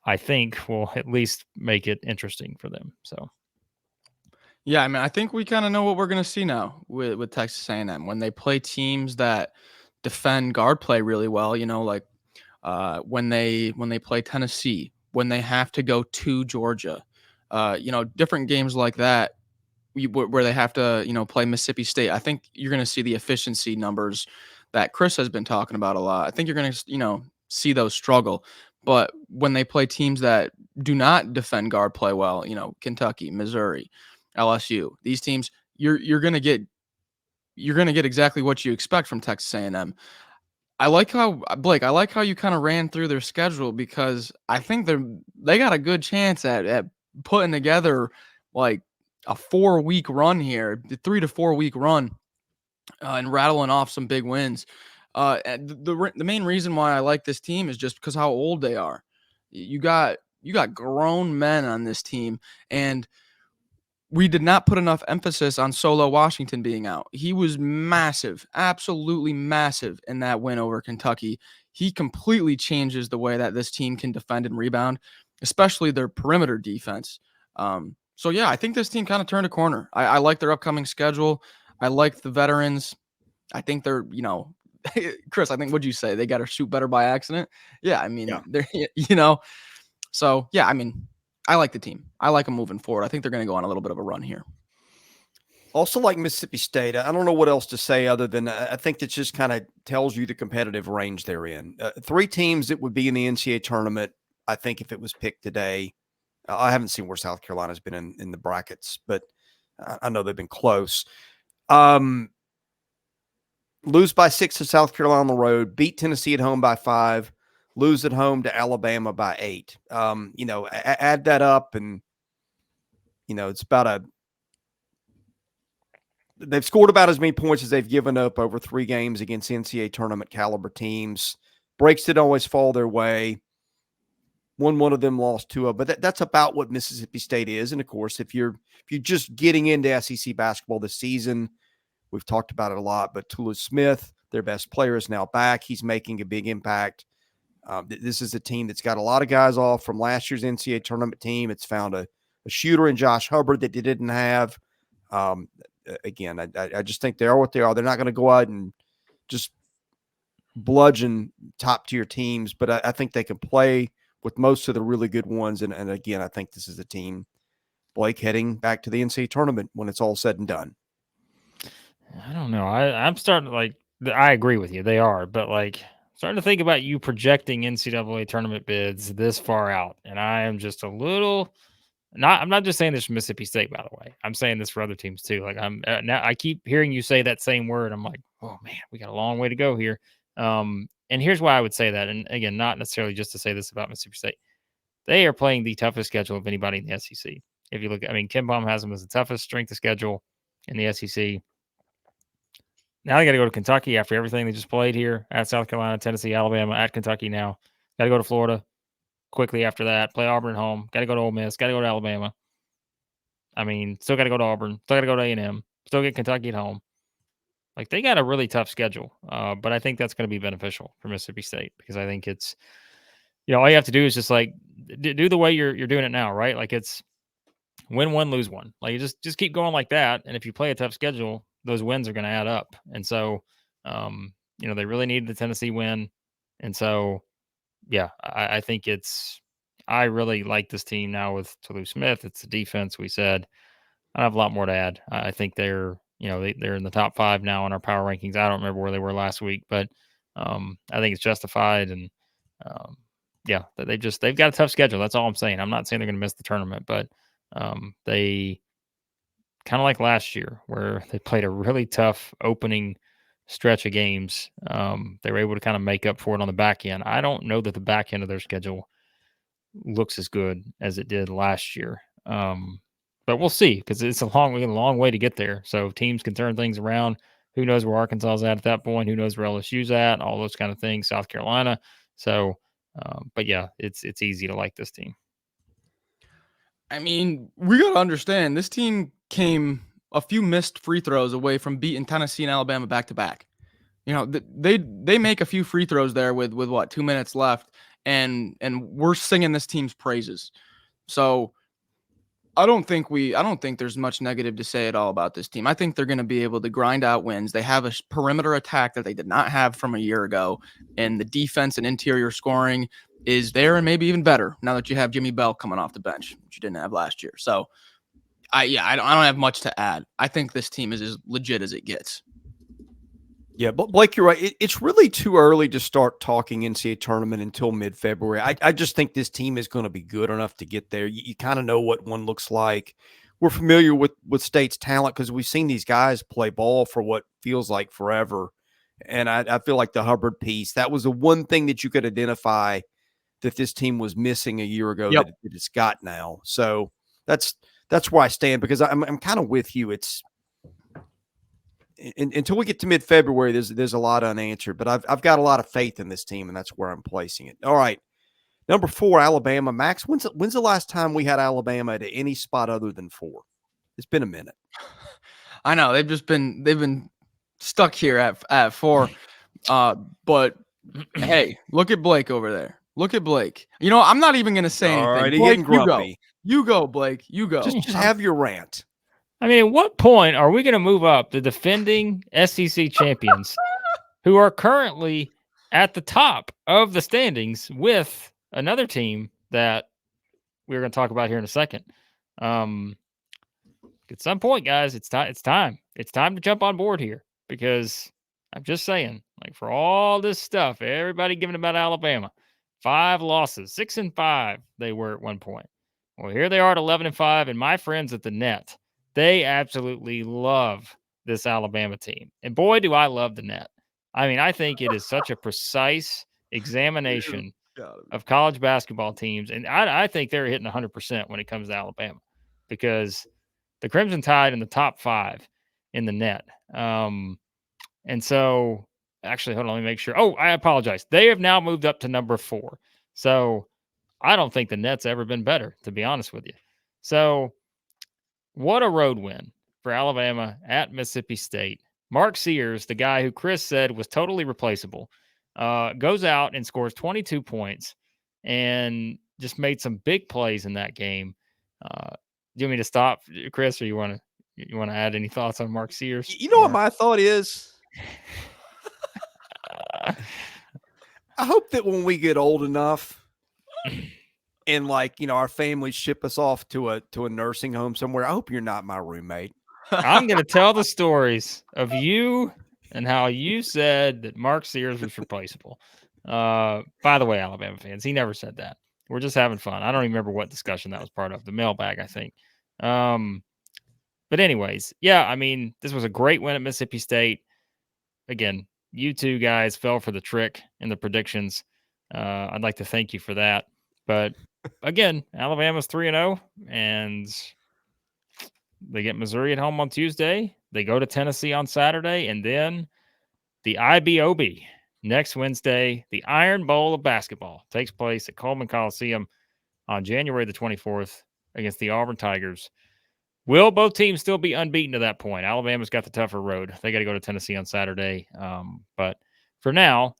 I think will at least make it interesting for them. So, yeah, I mean, I think we kind of know what we're going to see now with Texas A&M when they play teams that defend guard play really well. You know, like when they play Tennessee, when they have to go to Georgia, you know, different games like that where they have to, you know, play Mississippi State. I think you're going to see the efficiency numbers that Chris has been talking about a lot. I think you're going to, you know, see those struggle. But when they play teams that do not defend guard play well, you know, Kentucky, Missouri, LSU, these teams, you're going to get exactly what you expect from Texas A&M. I like how Blake, I like how you kind of ran through their schedule because I think they got a good chance at putting together like a 4-week run here, the 3 to 4 week run, and rattling off some big wins. And the main reason why I like this team is just because how old they are. You got grown men on this team, and we did not put enough emphasis on Solo Washington being out. He was massive, absolutely massive in that win over Kentucky. He completely changes the way that this team can defend and rebound, especially their perimeter defense. So, yeah, I think this team kind of turned a corner. I like their upcoming schedule. I like the veterans. I think they're, you know, Chris, I think, what'd you say? They got to shoot better by accident? Yeah, I mean, they're, you know. So, yeah, I mean, I like the team. I like them moving forward. I think they're going to go on a little bit of a run here. Also like Mississippi State. I don't know what else to say other than I think that just kind of tells you the competitive range they're in. 3 teams that would be in the NCAA tournament, I think if it was picked today. I haven't seen where South Carolina's been in the brackets, but I know they've been close. Lose by 6 to South Carolina on the road, beat Tennessee at home by 5, lose at home to Alabama by 8. You know, add that up and, you know, it's about they've scored about as many points as they've given up over 3 games against NCAA tournament caliber teams. Breaks didn't always fall their way. Won one of them, lost 2 of, but that's about what Mississippi State is. And of course, if you're just getting into SEC basketball this season, we've talked about it a lot, but Toulouse Smith, their best player, is now back. He's making a big impact. This is a team that's got a lot of guys off from last year's NCAA tournament team. It's found a shooter in Josh Hubbard that they didn't have. Again, I just think they are what they are. They're not going to go out and just bludgeon top-tier teams, but I think they can play with most of the really good ones. And again, I think this is a team, Blake, heading back to the NCAA tournament when it's all said and done. I don't know. I'm starting to I agree with you. They are, but starting to think about you projecting NCAA tournament bids this far out. And I am just a little I'm not just saying this for Mississippi State, by the way. I'm saying this for other teams too. Like now I keep hearing you say that same word. I'm like, oh man, we got a long way to go here. And here's why I would say that. And again, not necessarily just to say this about Mississippi State. They are playing the toughest schedule of anybody in the SEC. If you look, Ken Palm has them as the toughest strength of schedule in the SEC. Now they got to go to Kentucky after everything they just played here at South Carolina, Tennessee, Alabama, at Kentucky now. Got to go to Florida quickly after that. Play Auburn at home. Got to go to Ole Miss. Got to go to Alabama. Still got to go to Auburn. Still got to go to A&M. Still get Kentucky at home. They got a really tough schedule. But I think that's going to be beneficial for Mississippi State because I think it's, all you have to do is just do the way you're doing it now, right? It's win one, lose one. You just keep going like that. And if you play a tough schedule, those wins are going to add up. And so, they really needed the Tennessee win. And so, yeah, I think I really like this team now with Toulouse Smith. It's the defense we said. I don't have a lot more to add. I think they're in the top 5 now in our power rankings. I don't remember where they were last week, but I think it's justified. And they've got a tough schedule. That's all I'm saying. I'm not saying they're going to miss the tournament, but they kind of like last year where they played a really tough opening stretch of games. They were able to kind of make up for it on the back end. I don't know that the back end of their schedule looks as good as it did last year. But we'll see, because it's a long way to get there. So teams can turn things around. Who knows where Arkansas is at that point? Who knows where LSU's at? All those kind of things. South Carolina. So, but yeah, it's easy to like this team. I mean, we got to understand this team came a few missed free throws away from beating Tennessee and Alabama back to back. You know, they make a few free throws there with what, 2 minutes left, and we're singing this team's praises. So I don't think there's much negative to say at all about this team. I think they're going to be able to grind out wins. They have a perimeter attack that they did not have from a year ago, and the defense and interior scoring is there and maybe even better now that you have Jimmy Bell coming off the bench, which you didn't have last year. So I don't have much to add. I think this team is as legit as it gets. Yeah, but Blake, you're right. It's really too early to start talking NCAA tournament until mid-February. I just think this team is going to be good enough to get there. You kind of know what one looks like. We're familiar with State's talent because we've seen these guys play ball for what feels like forever. And I feel like the Hubbard piece, that was the one thing that you could identify that this team was missing a year ago that it's got now. So that's where I stand, because I'm kind of with you. It's until we get to mid-February, there's a lot unanswered, but I've got a lot of faith in this team, and that's where I'm placing it. All right, number 4, Alabama. Max, when's the last time we had Alabama at any spot other than 4? It's been a minute. I know they've been stuck here at 4, but hey, look at Blake over there. Look at Blake. You know, I'm not even going to say anything. All right, Blake, getting grumpy. You go, Blake. You go. Just have your rant. I mean, at what point are we going to move up the defending SEC champions who are currently at the top of the standings with another team that we're going to talk about here in a second? At some point, guys, it's time. It's time to jump on board here, because I'm just saying, like, for all this stuff, everybody giving about Alabama, 5 losses, 6-5 they were at one point. Well, here they are at 11-5, and my friends at the Net, they absolutely love this Alabama team. And boy, do I love the Net. I mean, I think it is such a precise examination of college basketball teams. And I think they're hitting 100% when it comes to Alabama, because the Crimson Tide in the top 5 in the Net. And so, actually, hold on, let me make sure. Oh, I apologize. They have now moved up to number 4. So I don't think the Net's ever been better, to be honest with you. So what a road win for Alabama at Mississippi State. Mark Sears, the guy who Chris said was totally replaceable, goes out and scores 22 points and just made some big plays in that game. Do you want me to stop, Chris, or you want to add any thoughts on Mark Sears? You know what my thought is? I hope that when we get old enough and, like, you know, our families ship us off to a nursing home somewhere, I hope you're not my roommate. I'm going to tell the stories of you and how you said that Mark Sears was replaceable. By the way, Alabama fans, he never said that. We're just having fun. I don't even remember what discussion that was part of. The mailbag, I think. But anyways, yeah, I mean, this was a great win at Mississippi State. Again, you two guys fell for the trick in the predictions. I'd like to thank you for that. But again, Alabama's 3-0, and they get Missouri at home on Tuesday. They go to Tennessee on Saturday, and then the IBOB next Wednesday. The Iron Bowl of basketball takes place at Coleman Coliseum on January the 24th against the Auburn Tigers. Will both teams still be unbeaten to that point? Alabama's got the tougher road. They got to go to Tennessee on Saturday. But for now,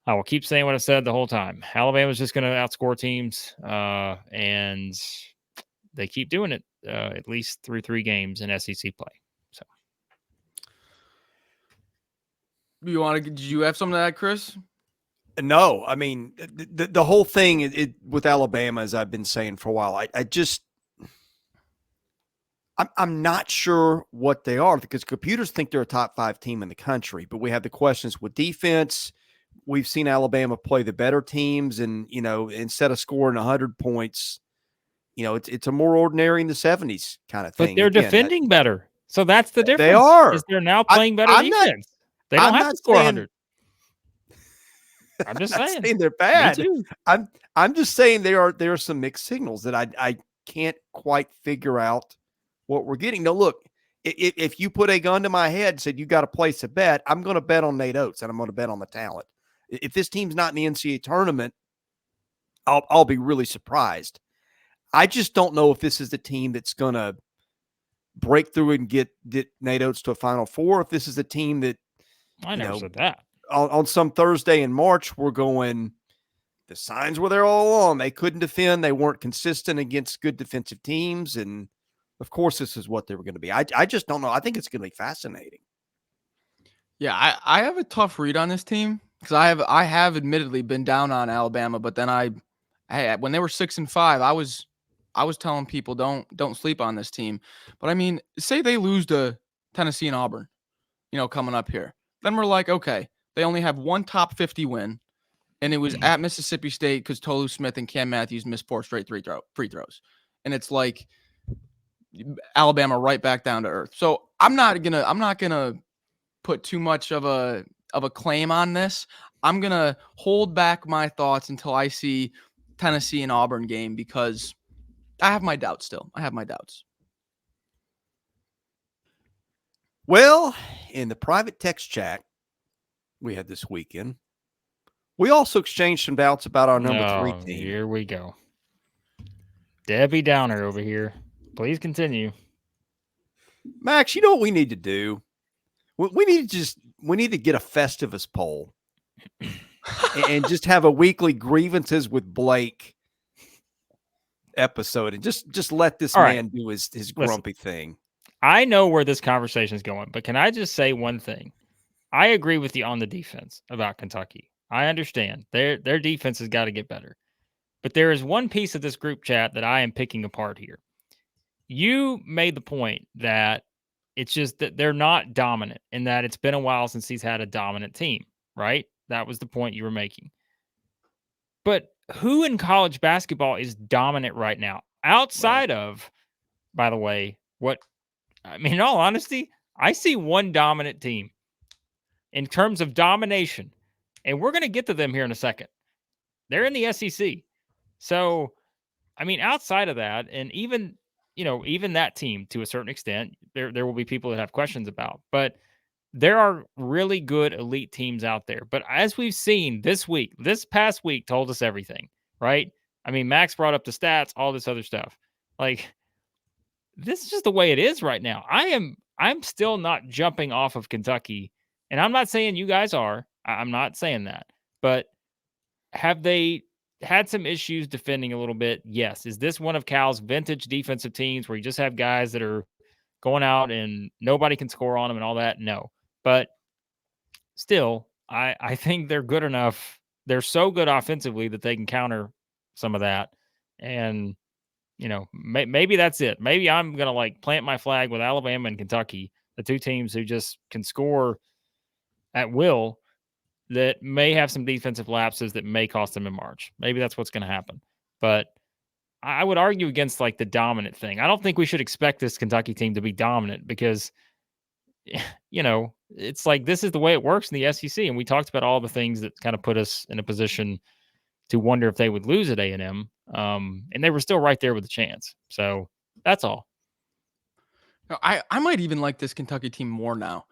I will keep saying what I've said the whole time. Alabama's just going to outscore teams, and they keep doing it at least through 3 games in SEC play. So, did you have something to add, Chris? No, I mean, the whole thing with Alabama, as I've been saying for a while, I'm not sure what they are, because computers think they're a top 5 team in the country, but we have the questions with defense. We've seen Alabama play the better teams, and, you know, instead of scoring 100 points, you know, it's a more ordinary in the 70s kind of thing. But they're defending better. So that's the difference. They are. They're now playing better defense. They don't have to score 100. I'm just not saying. saying they're Me bad. too. I'm just saying there are some mixed signals that I can't quite figure out what we're getting. Now, look, if you put a gun to my head and said you got to place a bet, I'm going to bet on Nate Oates and I'm going to bet on the talent. If this team's not in the NCAA tournament, I'll be really surprised. I just don't know if this is the team that's going to break through and get Nate Oates to a Final Four. If this is a team that, I never said that. On some Thursday in March, we're going, the signs were there all along. They couldn't defend. They weren't consistent against good defensive teams. And, of course, this is what they were going to be. I just don't know. I think it's going to be fascinating. Yeah, I have a tough read on this team because I have admittedly been down on Alabama, but then when they were 6-5, I was telling people don't sleep on this team. But I mean, say they lose to Tennessee and Auburn, coming up here. Then we're like, okay, they only have one top 50 win, and it was at Mississippi State because Tolu Smith and Cam Matthews missed 4 straight free throws. And it's like Alabama right back down to earth. So I'm not gonna put too much of a claim on this. I'm gonna hold back my thoughts until I see Tennessee and Auburn game because I have my doubts still. I have my doubts. Well, in the private text chat we had this weekend, we also exchanged some doubts about our number 3 team. Here we go. Debbie Downer over here. Please continue. Max, you know what we need to do? We need to get a Festivus poll and just have a weekly grievances with Blake episode and just let this man do his grumpy thing. I know where this conversation is going, but can I just say one thing? I agree with you on the defense about Kentucky. I understand their defense has got to get better, but there is one piece of this group chat that I am picking apart here. You made the point that it's just that they're not dominant and that it's been a while since he's had a dominant team, right? That was the point you were making. But who in college basketball is dominant right now? Outside of, by the way, in all honesty, I see one dominant team in terms of domination, and we're going to get to them here in a second. They're in the SEC. So, outside of that, and even that team to a certain extent, there will be people that have questions about, but there are really good elite teams out there. But as we've seen this past week told us everything, right? Max brought up the stats, all this other stuff. Like, this is just the way it is right now. I'm still not jumping off of Kentucky, and I'm not saying you guys are. I'm not saying that. But have they had some issues defending a little bit? Yes. Is this one of Cal's vintage defensive teams where you just have guys that are going out and nobody can score on them and all that? No. But still, I think they're good enough. They're so good offensively that they can counter some of that. And, maybe that's it. Maybe I'm going to plant my flag with Alabama and Kentucky, the two teams who just can score at will, that may have some defensive lapses that may cost them in March. Maybe that's what's going to happen. But I would argue against the dominant thing. I don't think we should expect this Kentucky team to be dominant because, it's this is the way it works in the SEC. And we talked about all the things that kind of put us in a position to wonder if they would lose at A&M. And they were still right there with a chance. So that's all. I might even like this Kentucky team more now.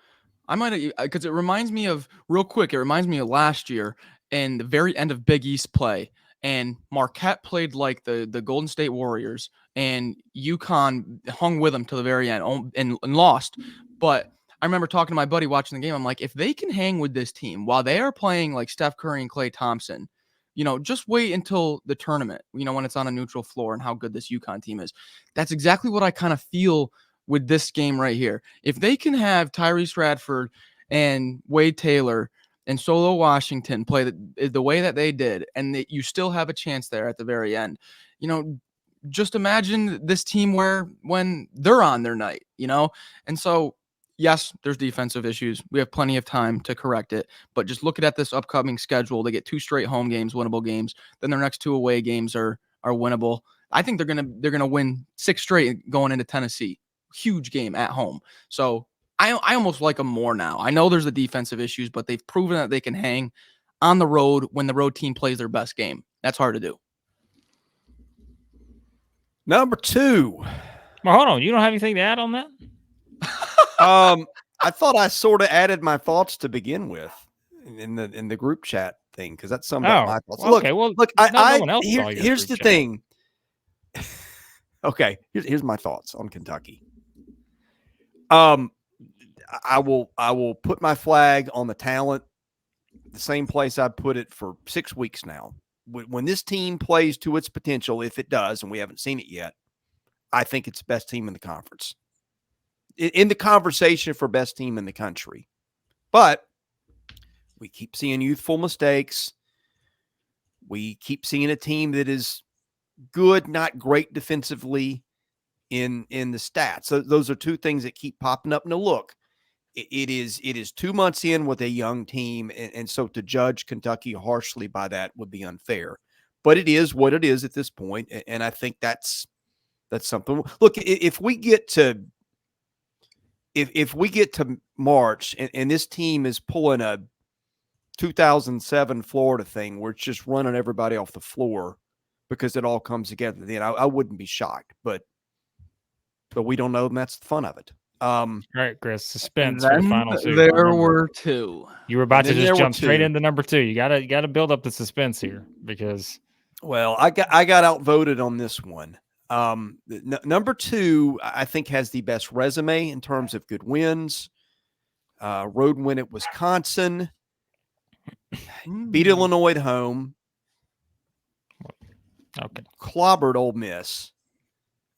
I might, because it reminds me of last year and the very end of Big East play. And Marquette played like the Golden State Warriors, and UConn hung with them to the very end and lost. But I remember talking to my buddy watching the game. I'm like, if they can hang with this team while they are playing like Steph Curry and Klay Thompson, just wait until the tournament, when it's on a neutral floor and how good this UConn team is. That's exactly what I kind of feel with this game right here. If they can have Tyrese Radford and Wade Taylor and Solo Washington play the way that they did, and that you still have a chance there at the very end, just imagine this team when they're on their night, And so, yes, there's defensive issues. We have plenty of time to correct it, but just looking at this upcoming schedule, they get 2 straight home games, winnable games. Then their next 2 away games are winnable. I think they're gonna win 6 straight going into Tennessee. Huge game at home. So I almost like them more now. I know there's the defensive issues, but they've proven that they can hang. on the road when the road team plays their best game. That's hard to do. Number 2. Well, hold on. You don't have anything to add on that? I thought I sort of added my thoughts to begin with in the group chat thing, because that summed up my thoughts. Okay. Look, no one else saw your here's group the chat. thing. Okay, here's my thoughts on Kentucky. I will put my flag on the talent the same place I put it for 6 weeks now. When this team plays to its potential, if it does, and we haven't seen it yet, I think it's the best team in the conference. In the conversation for best team in the country. But we keep seeing youthful mistakes. We keep seeing a team that is good, not great defensively in the stats. So those are two things that keep popping up. Now, look, it is 2 months in with a young team, and so to judge Kentucky harshly by that would be unfair. But it is what it is at this point, and I think that's something. Look, if we get to March and this team is pulling a 2007 Florida thing where it's just running everybody off the floor because it all comes together, then I wouldn't be shocked. But we don't know, and that's the fun of it. All right, Chris, suspense for the final 2. There were 2. You were about to just jump straight into number 2. You gotta build up the suspense here, because I got outvoted on this one. Number 2, I think, has the best resume in terms of good wins. Road win at Wisconsin, beat Illinois at home. Okay, clobbered Ole Miss.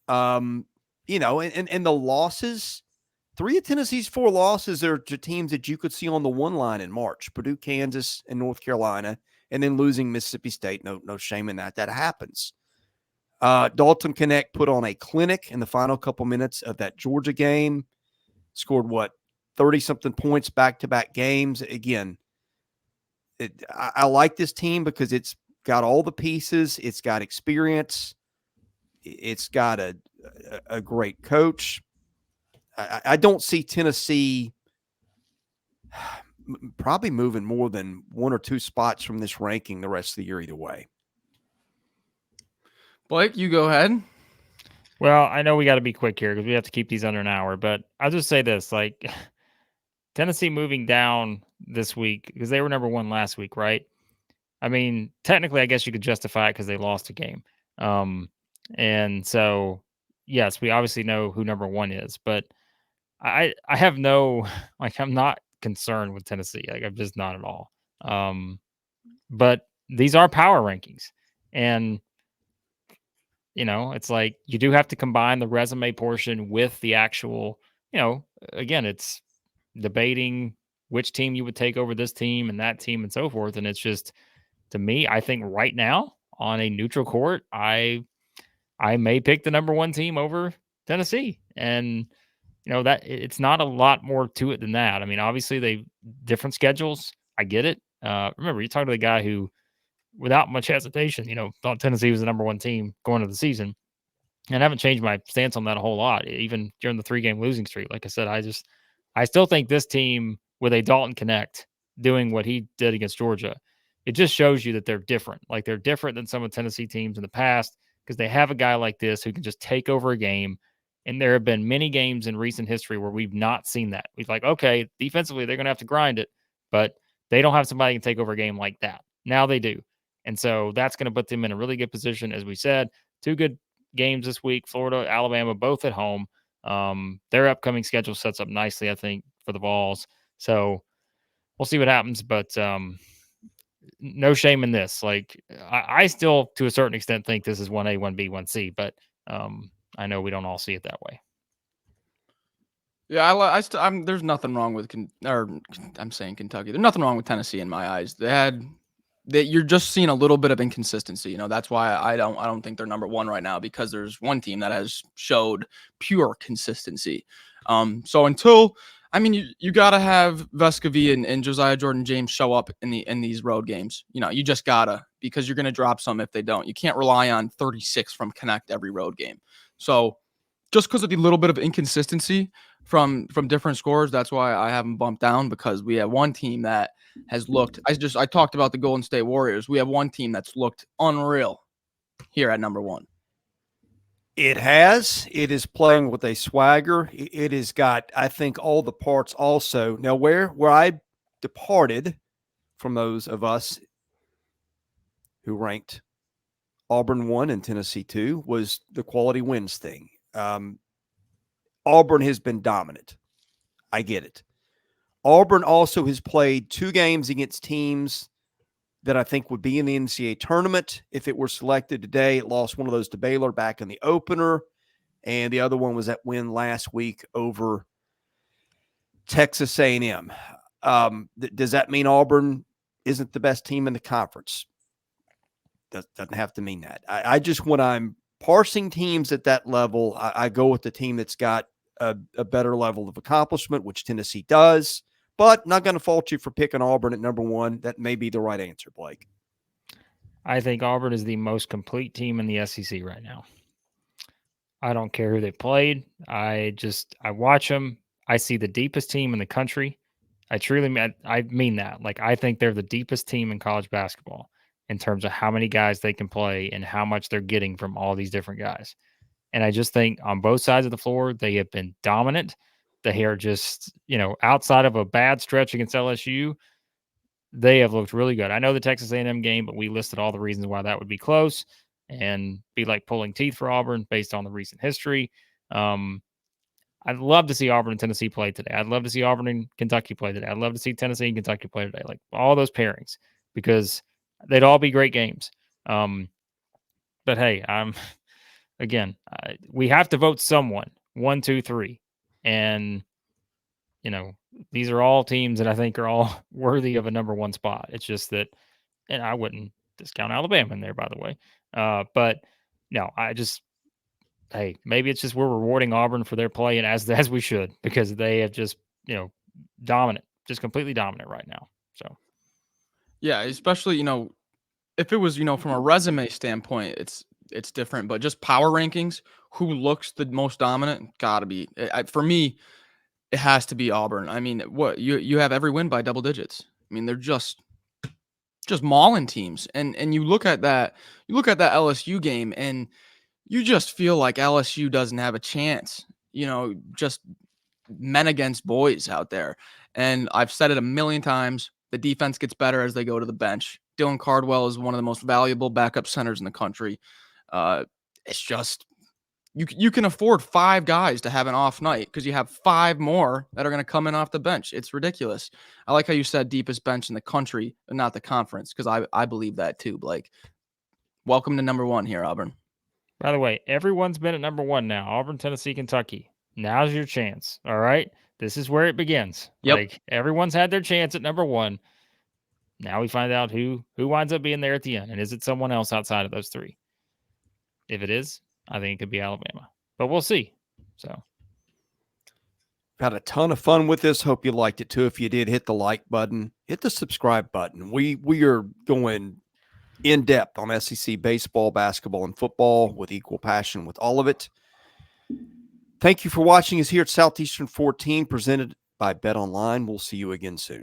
And the losses. 3 of Tennessee's 4 losses are to teams that you could see on the one line in March: Purdue, Kansas, and North Carolina, and then losing Mississippi State. No shame in that. That happens. Dalton Knecht put on a clinic in the final couple minutes of that Georgia game. Scored 30-something points back-to-back games. Again, I like this team because it's got all the pieces. It's got experience. It's got a great coach. I don't see Tennessee probably moving more than 1 or 2 spots from this ranking the rest of the year either way. Blake, you go ahead. Well, I know we got to be quick here because we have to keep these under an hour, but I'll just say this, like, Tennessee moving down this week because they were number 1 last week, right? I mean, technically, I guess you could justify it because they lost a game. And so, yes, we obviously know who number 1 is, but I have no, like, I'm not concerned with Tennessee. Like, I'm just not at all. But these are power rankings, and it's like you do have to combine the resume portion with the actual, again, it's debating which team you would take over this team and that team and so forth. And it's just, to me, I think right now on a neutral court, I may pick the number 1 team over Tennessee. And, that it's not a lot more to it than that. I mean, obviously they different schedules. I get it. Remember, you're talking to the guy who, without much hesitation, thought Tennessee was the number 1 team going into the season. And I haven't changed my stance on that a whole lot, even during the 3-game losing streak. Like I said, I still think this team with a Dalton Knecht doing what he did against Georgia, it just shows you that they're different. Like, they're different than some of Tennessee teams in the past because they have a guy like this who can just take over a game. And there have been many games in recent history where we've not seen that. We've like, okay, defensively, they're going to have to grind it, but they don't have somebody who can take over a game like that. Now they do. And so that's going to put them in a really good position. As we said, 2 good games this week, Florida, Alabama, both at home. Their upcoming schedule sets up nicely, I think, for the Vols. So we'll see what happens, but no shame in this. Like, I still, to a certain extent, think this is 1A, 1B, 1C, but I know we don't all see it that way. Yeah, there's nothing wrong with I'm saying Kentucky. There's nothing wrong with Tennessee in my eyes. You're just seeing a little bit of inconsistency. That's why I don't think they're number 1 right now, because there's one team that has showed pure consistency. So until, you got to have Vescovi and Josiah Jordan-James show up in these road games. You just gotta, because you're going to drop some if they don't. You can't rely on 36 from Knecht every road game. So just because of the little bit of inconsistency from different scores. That's why I have them bumped down, because we have one team that has looked. I talked about the Golden State Warriors. We have one team that's looked unreal here at number 1. It has. It is playing with a swagger. It has got, I think, all the parts also. Now, where I departed from those of us who ranked Auburn 1 and Tennessee 2 was the quality wins thing. Auburn has been dominant. I get it. Auburn also has played 2 games against teams that I think would be in the NCAA tournament if it were selected today. It lost one of those to Baylor back in the opener, and the other one was that win last week over Texas A&M. Does that mean Auburn isn't the best team in the conference? Doesn't have to mean that. I just, when I'm parsing teams at that level, I go with the team that's got a better level of accomplishment, which Tennessee does. But not going to fault you for picking Auburn at number 1. That may be the right answer, Blake. I think Auburn is the most complete team in the SEC right now. I don't care who they played. I watch them. I see the deepest team in the country. I mean that. Like, I think they're the deepest team in college basketball in terms of how many guys they can play and how much they're getting from all these different guys. And I just think on both sides of the floor, they have been dominant. They are just, outside of a bad stretch against LSU, they have looked really good. I know the Texas A&M game, but we listed all the reasons why that would be close and be like pulling teeth for Auburn based on the recent history. I'd love to see Auburn and Tennessee play today. I'd love to see Auburn and Kentucky play today. I'd love to see Tennessee and Kentucky play today. Like, all those pairings, because they'd all be great games. But hey, we have to vote someone 1, 2, 3. And, these are all teams that I think are all worthy of a number 1 spot. It's just that, and I wouldn't discount Alabama in there, by the way. But no, hey, maybe it's just we're rewarding Auburn for their play, and as we should, because they have just, dominant, just completely dominant right now. So, yeah, especially, if it was, from a resume standpoint, it's different, but just power rankings, who looks the most dominant, gotta be, for me, it has to be Auburn. I mean, what you have every win by double digits. I mean, they're just mauling teams. And you look at that LSU game, and you just feel like LSU doesn't have a chance. Just men against boys out there. And I've said it a million times, the defense gets better as they go to the bench. Dylan Cardwell is one of the most valuable backup centers in the country. It's just, you can afford 5 guys to have an off night because you have 5 more that are going to come in off the bench. It's ridiculous. I like how you said deepest bench in the country, but not the conference, because I believe that too, Blake. Welcome to number 1 here, Auburn. By the way, everyone's been at number 1 now. Auburn, Tennessee, Kentucky. Now's your chance. All right. This is where it begins. Yep. Like, everyone's had their chance at number 1. Now we find out who winds up being there at the end. And is it someone else outside of those 3? If it is, I think it could be Alabama, but we'll see. So, had a ton of fun with this. Hope you liked it too. If you did, hit the like button, hit the subscribe button. We are going in depth on SEC baseball, basketball, and football with equal passion with all of it. Thank you for watching us here at Southeastern 14, presented by Bet Online. We'll see you again soon.